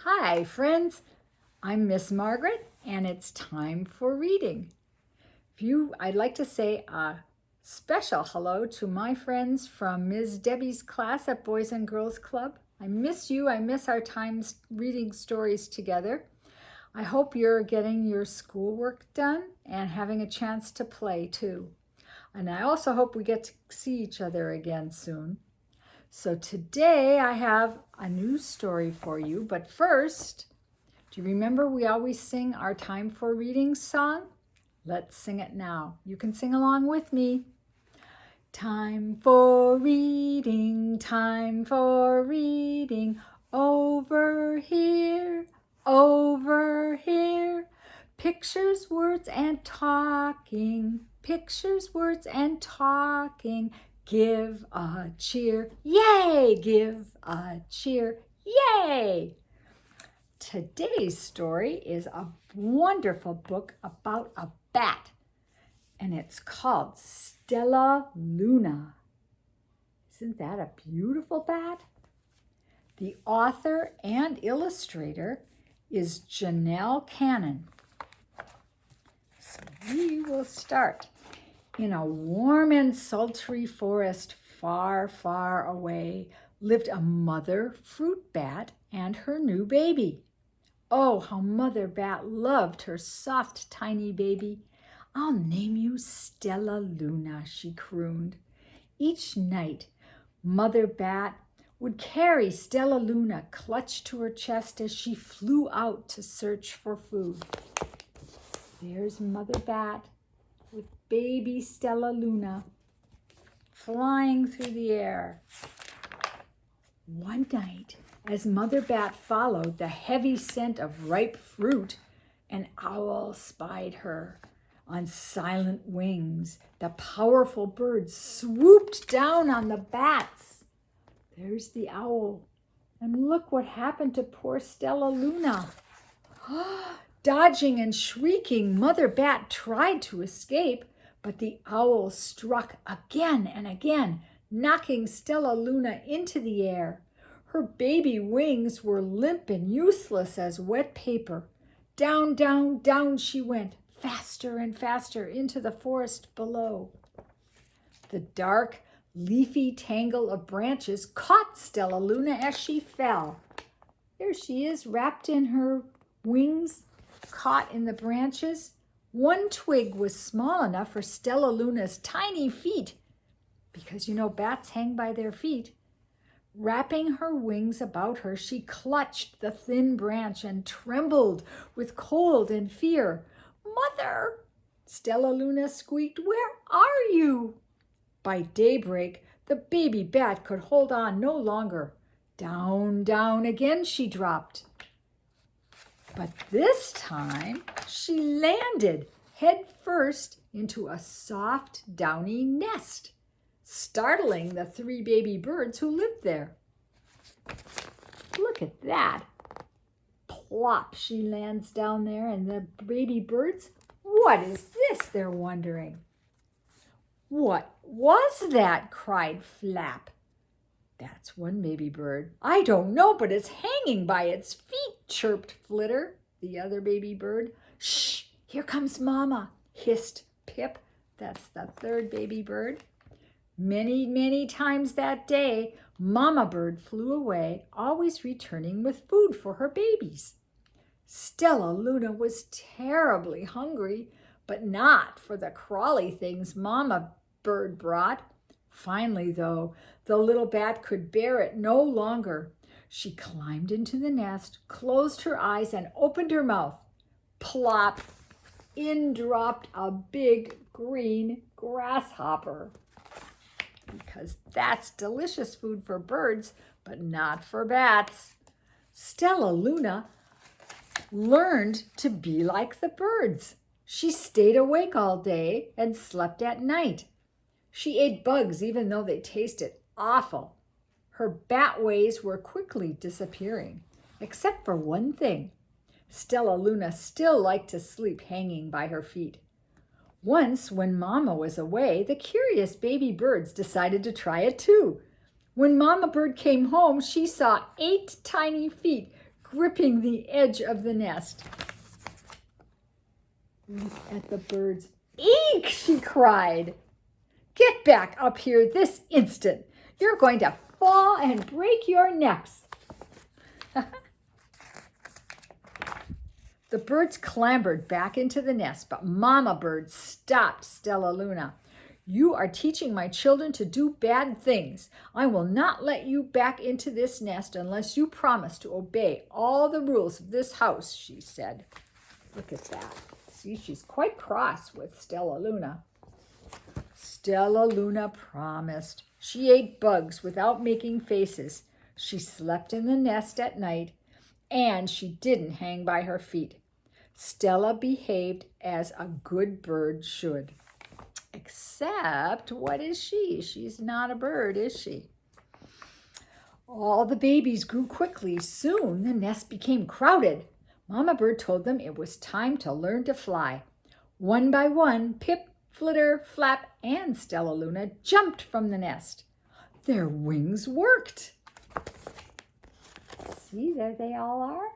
Hi, friends. I'm Miss Margaret, and it's time for reading. I'd like to say a special hello to my friends from Ms. Debbie's class at Boys and Girls Club. I miss you. I miss our times reading stories together. I hope you're getting your schoolwork done and having a chance to play too. And I also hope we get to see each other again soon. So today I have a new story for you, but first, do you remember we always sing our Time for Reading song? Let's sing it now. You can sing along with me. Time for reading, over here, over here. Pictures, words, and talking, Give a cheer, yay! Give a cheer, yay! Today's story is a wonderful book about a bat, and it's called Stellaluna. Isn't that a beautiful bat? The author and illustrator is Janelle Cannon. So we will start. In a warm and sultry forest far, far away lived a mother fruit bat and her new baby. Oh, how Mother Bat loved her soft, tiny baby. I'll name you Stellaluna, she crooned. Each night, Mother Bat would carry Stellaluna clutched to her chest as she flew out to search for food. There's Mother Bat with baby Stellaluna flying through the air. One night, as Mother Bat followed the heavy scent of ripe fruit, an owl spied her. On silent wings, the powerful bird swooped down on the bats. There's the owl, and look what happened to poor Stellaluna. Dodging and shrieking, Mother Bat tried to escape, but the owl struck again and again, knocking Stellaluna into the air. Her baby wings were limp and useless as wet paper. Down, down, down she went, faster and faster into the forest below. The dark, leafy tangle of branches caught Stellaluna as she fell. There she is, wrapped in her wings, caught in the branches. One twig was small enough for Stellaluna's tiny feet, because bats hang by their feet. Wrapping her wings about her, she clutched the thin branch and trembled with cold and fear. "Mother!" Stellaluna squeaked, "where are you?" By daybreak, the baby bat could hold on no longer. Down, down again she dropped. But this time, she landed head first into a soft, downy nest, startling the 3 baby birds who lived there. Look at that. Plop, she lands down there, and the baby birds, what is this, they're wondering. What was that? Cried Flap. That's one baby bird. I don't know, but it's hanging by its feet, chirped Flitter, the other baby bird. Shh, here comes Mama, hissed Pip. That's the 3rd baby bird. Many, many times that day, Mama Bird flew away, always returning with food for her babies. Stellaluna was terribly hungry, but not for the crawly things Mama Bird brought. Finally, though, the little bat could bear it no longer. She climbed into the nest, closed her eyes, and opened her mouth. Plop! In dropped a big green grasshopper. Because that's delicious food for birds, but not for bats. Stellaluna learned to be like the birds. She stayed awake all day and slept at night. She ate bugs even though they tasted awful. Her bat ways were quickly disappearing, except for one thing. Stellaluna still liked to sleep hanging by her feet. Once, when Mama was away, the curious baby birds decided to try it too. When Mama Bird came home, she saw 8 tiny feet gripping the edge of the nest. Look at the birds. Eek, she cried. Get back up here this instant. You're going to fall and break your necks. The birds clambered back into the nest, but Mama Bird stopped Stellaluna. You are teaching my children to do bad things. I will not let you back into this nest unless you promise to obey all the rules of this house, she said. Look at that. See, she's quite cross with Stellaluna. Stellaluna promised. She ate bugs without making faces. She slept in the nest at night, and she didn't hang by her feet. Stella behaved as a good bird should. Except, what is she? She's not a bird, is she? All the babies grew quickly. Soon the nest became crowded. Mama Bird told them it was time to learn to fly. One by one, Pip, Flitter, Flap, and Stellaluna jumped from the nest. Their wings worked. See, there they all are.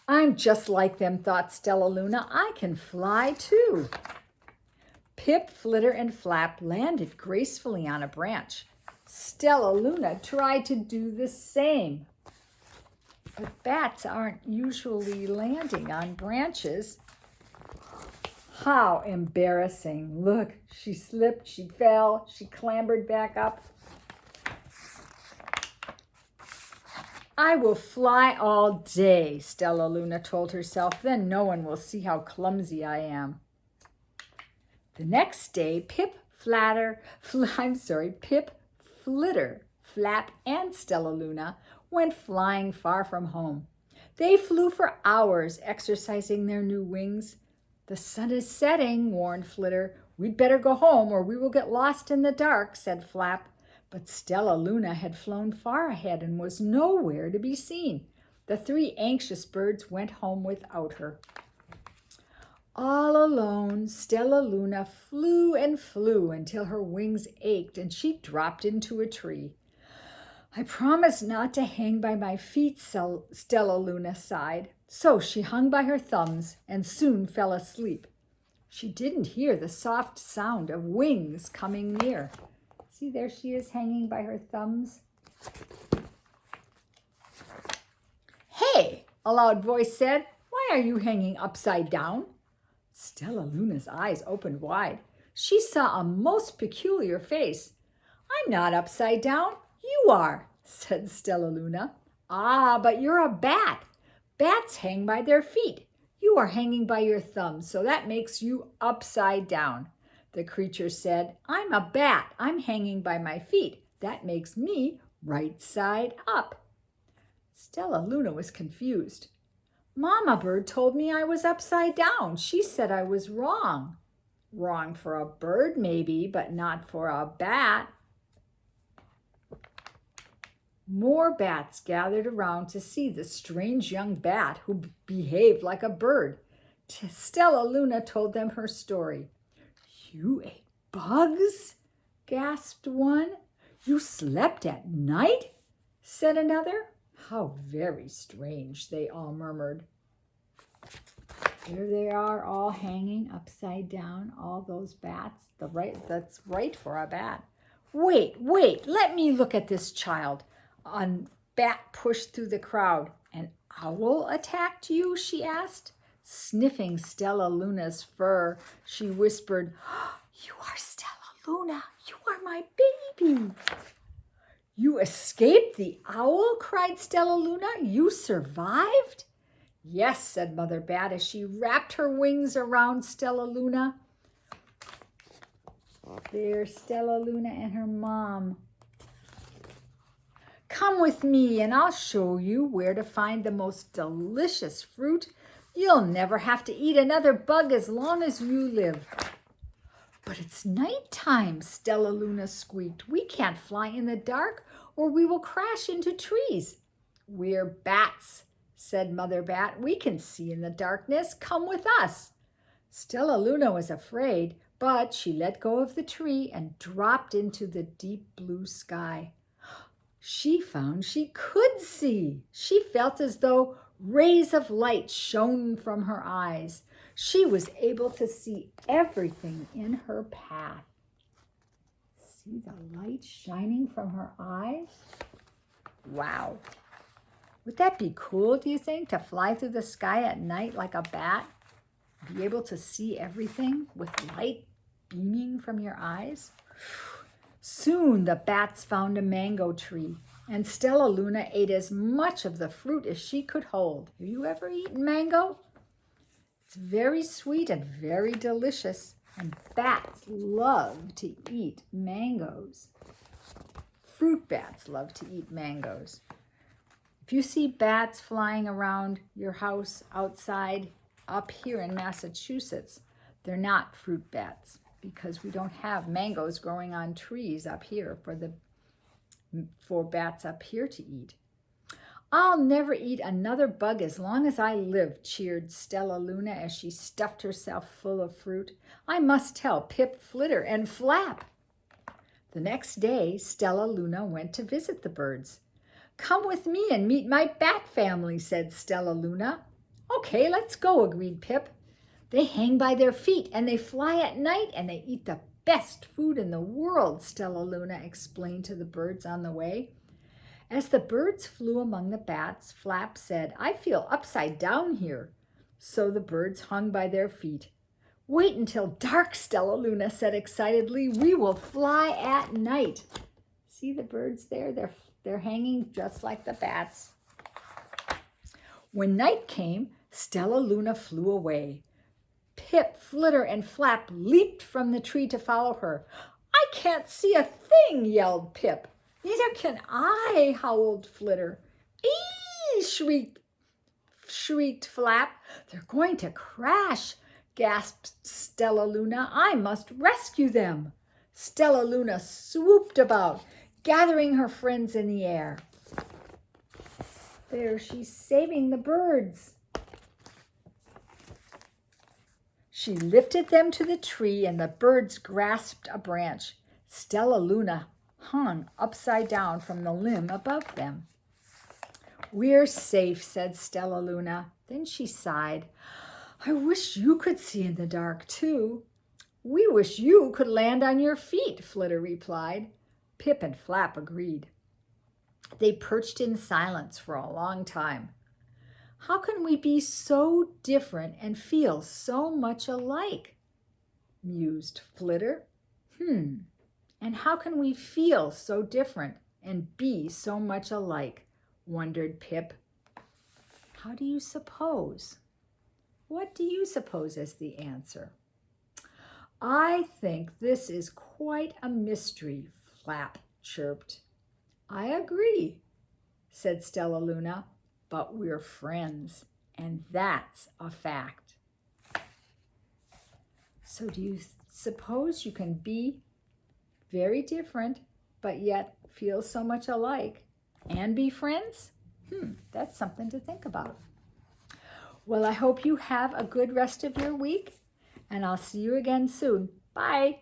I'm just like them, thought Stellaluna. I can fly too. Pip, Flitter, and Flap landed gracefully on a branch. Stellaluna tried to do the same. But bats aren't usually landing on branches. How embarrassing. Look, she slipped, she fell, she clambered back up. I will fly all day, Stellaluna told herself. Then no one will see how clumsy I am. The next day, Pip, Flitter, Flap, and Stellaluna went flying far from home. They flew for hours, exercising their new wings. The sun is setting, warned Flitter. We'd better go home or we will get lost in the dark, said Flap. But Stellaluna had flown far ahead and was nowhere to be seen. The three anxious birds went home without her. All alone, Stellaluna flew and flew until her wings ached and she dropped into a tree. I promised not to hang by my feet, Stellaluna sighed. So she hung by her thumbs and soon fell asleep. She didn't hear the soft sound of wings coming near. See, there she is hanging by her thumbs. Hey, a loud voice said, why are you hanging upside down? Stellaluna's eyes opened wide. She saw a most peculiar face. I'm not upside down. You are, said Stellaluna. Ah, but you're a bat. Bats hang by their feet. You are hanging by your thumbs, so that makes you upside down. The creature said, I'm a bat. I'm hanging by my feet. That makes me right side up. Stellaluna was confused. Mama Bird told me I was upside down. She said I was wrong. Wrong for a bird, maybe, but not for a bat. More bats gathered around to see the strange young bat who behaved like a bird. Stellaluna told them her story. You ate bugs? Gasped one. You slept at night? Said another. How very strange, they all murmured. There they are, all hanging upside down, all those bats. That's right for a bat. Wait, let me look at this child. A bat pushed through the crowd. An owl attacked you? She asked. Sniffing Stellaluna's fur, she whispered, you are Stellaluna. You are my baby. You escaped the owl? Cried Stellaluna. You survived? Yes, said Mother Bat as she wrapped her wings around Stellaluna. There's Stellaluna and her mom. Come with me and I'll show you where to find the most delicious fruit. You'll never have to eat another bug as long as you live. But it's nighttime, Stellaluna squeaked. We can't fly in the dark or we will crash into trees. We're bats, said Mother Bat. We can see in the darkness. Come with us. Stellaluna was afraid, but she let go of the tree and dropped into the deep blue sky. She found she could see. She felt as though rays of light shone from her eyes. She was able to see everything in her path. See the light shining from her eyes? Wow. Would that be cool, do you think, to fly through the sky at night like a bat? Be able to see everything with light beaming from your eyes? Soon the bats found a mango tree, and Stellaluna ate as much of the fruit as she could hold. Have you ever eaten mango? It's very sweet and very delicious, and bats love to eat mangoes. Fruit bats love to eat mangoes. If you see bats flying around your house outside up here in Massachusetts, they're not fruit bats because we don't have mangoes growing on trees up here for bats up here to eat. I'll never eat another bug as long as I live, cheered Stellaluna as she stuffed herself full of fruit. I must tell Pip, Flitter, and Flap. The next day, Stellaluna went to visit the birds. Come with me and meet my bat family, said Stellaluna. Okay, let's go, agreed Pip. They hang by their feet and they fly at night and they eat the best food in the world, Stellaluna explained to the birds on the way. As the birds flew among the bats, Flap said, I feel upside down here. So the birds hung by their feet. Wait until dark, Stellaluna said excitedly. We will fly at night. See the birds there? They're hanging just like the bats. When night came, Stellaluna flew away. Pip, Flitter, and Flap leaped from the tree to follow her. I can't see a thing, yelled Pip. Neither can I, howled Flitter. Eee, shrieked Flap. They're going to crash, gasped Stellaluna. I must rescue them. Stellaluna swooped about, gathering her friends in the air. There, she's saving the birds. She lifted them to the tree and the birds grasped a branch. Stellaluna hung upside down from the limb above them. We're safe, said Stellaluna. Then she sighed. I wish you could see in the dark too. We wish you could land on your feet, Flitter replied. Pip and Flap agreed. They perched in silence for a long time. How can we be so different and feel so much alike? Mused Flitter. And how can we feel so different and be so much alike? Wondered Pip. How do you suppose? What do you suppose is the answer? I think this is quite a mystery, Flap chirped. I agree, said Stellaluna, but we're friends, and that's a fact. So do you suppose you can be very different, but yet feel so much alike and be friends? That's something to think about. Well, I hope you have a good rest of your week, and I'll see you again soon. Bye.